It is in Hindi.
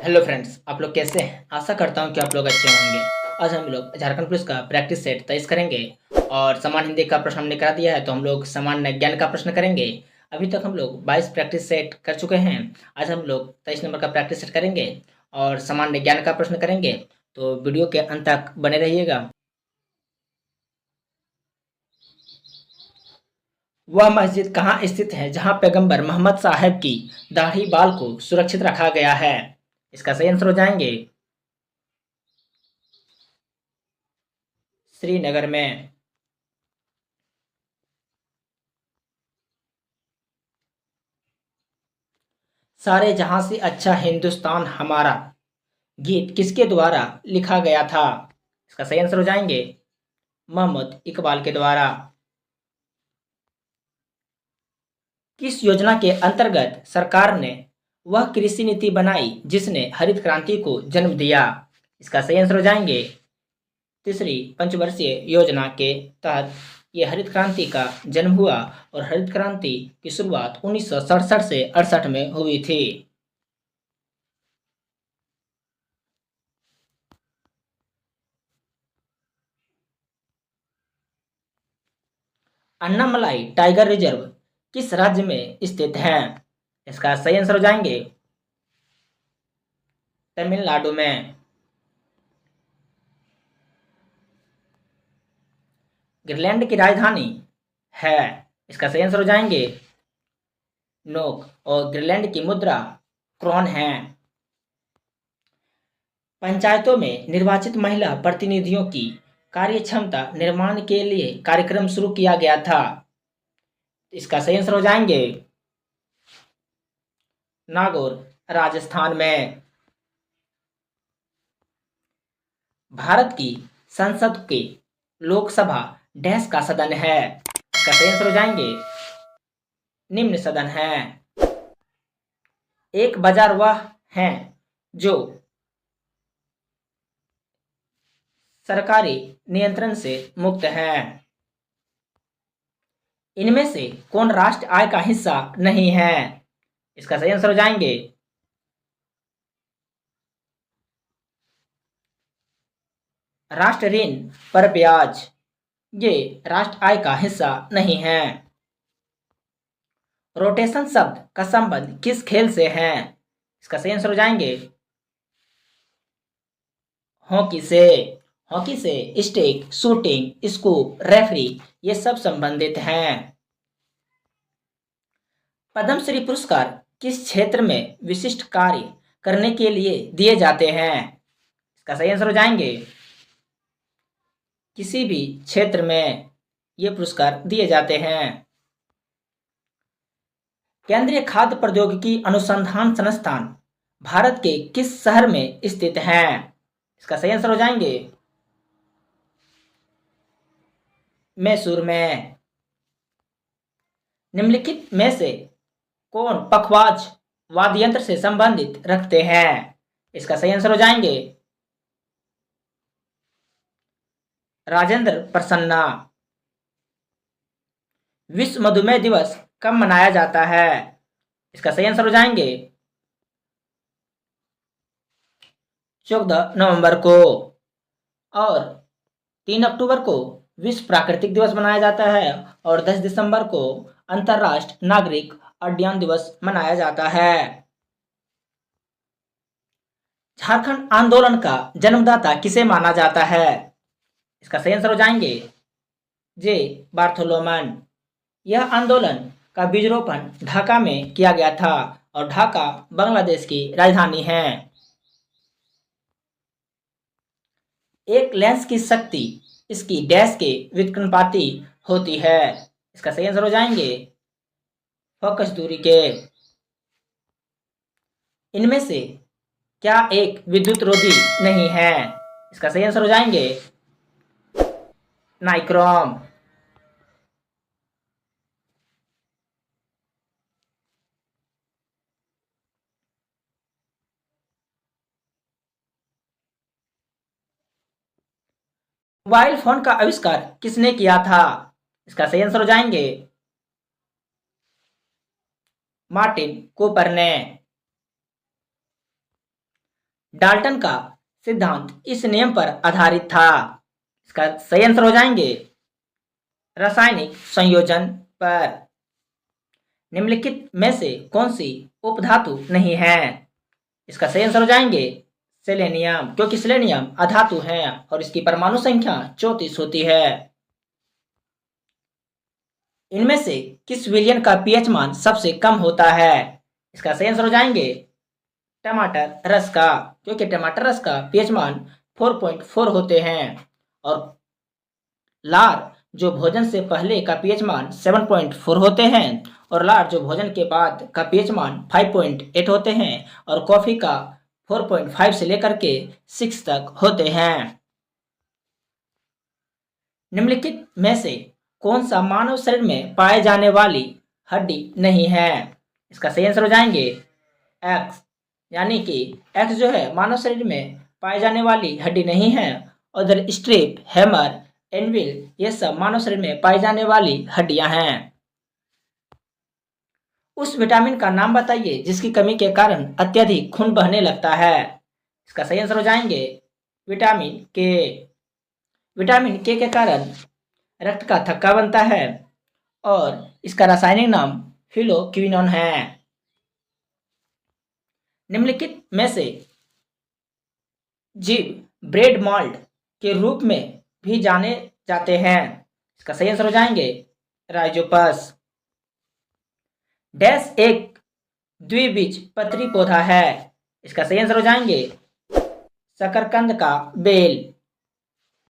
हेलो फ्रेंड्स, आप लोग कैसे हैं? आशा करता हूँ कि आप लोग अच्छे होंगे। आज हम लोग झारखंड पुलिस का प्रैक्टिस सेट 23 करेंगे और समान हिंदी का प्रश्न हमने करा दिया है, तो हम लोग सामान्य ज्ञान का प्रश्न करेंगे। अभी तक हम लोग 22 प्रैक्टिस सेट कर चुके हैं। आज हम लोग 23 नंबर का प्रैक्टिस सेट करेंगे और सामान्य ज्ञान का प्रश्न करेंगे। तो वीडियो के अंत तक बने रहिएगा। वह मस्जिद कहाँ स्थित है जहाँ पैगंबर मोहम्मद साहब की दाढ़ी बाल को सुरक्षित रखा गया है? इसका सही आंसर हो जाएंगे श्रीनगर में। सारे जहां से अच्छा हिंदुस्तान हमारा गीत किसके द्वारा लिखा गया था? इसका सही आंसर हो जाएंगे मोहम्मद इकबाल के द्वारा। किस योजना के अंतर्गत सरकार ने वह कृषि नीति बनाई जिसने हरित क्रांति को जन्म दिया? इसका सही आंसर हो जाएंगे तीसरी पंचवर्षीय योजना के तहत ये हरित क्रांति का जन्म हुआ और हरित क्रांति की शुरुआत 1967 से 68 में हुई थी। अन्नामलाई टाइगर रिजर्व किस राज्य में स्थित है? इसका सही आंसर हो जाएंगे तमिलनाडु में। ग्रीनलैंड की राजधानी है, इसका सही आंसर हो जाएंगे नोक और ग्रीनलैंड की मुद्रा क्रोन है। पंचायतों में निर्वाचित महिला प्रतिनिधियों की कार्य क्षमता निर्माण के लिए कार्यक्रम शुरू किया गया था। इसका सही आंसर हो जाएंगे नागौर राजस्थान में। भारत की संसद के लोकसभा डैश का सदन है? इसका सही आंसर हो जाएंगे निम्न सदन है। एक बाजार वह है जो सरकारी नियंत्रण से मुक्त है। इनमें से कौन राष्ट्र आय का हिस्सा नहीं है? इसका सही आंसर हो जाएंगे राष्ट्र ऋण पर ब्याज, ये राष्ट्र आय का हिस्सा नहीं है। रोटेशन शब्द का संबंध किस खेल से है? इसका सही आंसर हो जाएंगे हॉकी से। हॉकी से स्टिक, शूटिंग, स्कूप, रेफरी ये सब संबंधित हैं। पद्मश्री पुरस्कार किस क्षेत्र में विशिष्ट कार्य करने के लिए दिए जाते हैं? इसका सही आंसर हो जाएंगे किसी भी क्षेत्र में ये पुरस्कार दिए जाते हैं। केंद्रीय खाद्य प्रौद्योगिकी अनुसंधान संस्थान भारत के किस शहर में स्थित है? इसका सही आंसर हो जाएंगे मैसूर में। निम्नलिखित में से कौन पखवाज वाद्य यंत्र से संबंधित रखते हैं? इसका सही आंसर हो जाएंगे राजेंद्र प्रसन्ना। विश्व मधुमेह दिवस कब मनाया जाता है? इसका सही आंसर हो जाएंगे 14 नवंबर को। और 3 अक्टूबर को विश्व प्राकृतिक दिवस मनाया जाता है और 10 दिसंबर को अंतर्राष्ट्रीय नागरिक उड्डयन दिवस मनाया जाता है। झारखंड आंदोलन का जन्मदाता किसे माना जाता है? इसका सही आंसर हो जाएंगे जे बार्थोलोमन। यह आंदोलन का बीजरोपण ढाका में किया गया था और ढाका बांग्लादेश की राजधानी है। एक लेंस की शक्ति इसकी डैश के व्युत्क्रमपाती होती है? इसका सही आंसर हो जाएंगे फोकस दूरी के। इनमें से क्या एक विद्युत रोधी नहीं है? इसका सही आंसर हो जाएंगे नाइक्रोम। मोबाइल फोन का आविष्कार किसने किया था? इसका सही आंसर हो जाएंगे मार्टिन कूपर ने। डाल्टन का सिद्धांत इस नियम पर आधारित था। इसका सही आंसर हो जाएंगे रासायनिक संयोजन पर। निम्नलिखित में से कौन सी उपधातु नहीं है? इसका सही आंसर हो जाएंगे सेलेनियम, क्योंकि सेलेनियम अधातु है और इसकी परमाणु संख्या 34 होती है। इनमें से किस विलयन का पीएच मान सबसे कम होता है? इसका सही आंसर हो जाएंगे टमाटर रस का, क्योंकि टमाटर रस का पीएच मान 4.4 होते हैं और लार जो भोजन से पहले का पीएच मान 7.4 होते हैं और लार जो भोजन के बाद का पीएच मान 5.8 होते हैं और कॉफी का 4.5 से लेकर के 6 तक होते हैं। निम्नलिखित में से कौन सा मानव शरीर में पाए जाने वाली हड्डी नहीं है? इसका सही आंसर हो जाएंगे एक्स, यानी कि एक्स जो है मानव शरीर में पाए जाने वाली हड्डी नहीं है। उधर स्ट्रिप, हैमर, एनविल ये सब मानव शरीर में पाई जाने वाली हड्डियां हैं। उस विटामिन का नाम बताइए जिसकी कमी के कारण अत्यधिक खून बहने लगता है। इसका सही आंसर हो जाएंगे विटामिन के। विटामिन के कारण रक्त का थक्का बनता है और इसका रासायनिक नाम फिलोक्विनोन है। निम्नलिखित में से जीव ब्रेड माल्ट के रूप में भी जाने जाते हैं। इसका सही आंसर हो जाएंगे राइजोपस। डैश एक द्विबीजपत्री पौधा है। इसका सही आंसर हो जाएंगे शकरकंद का बेल।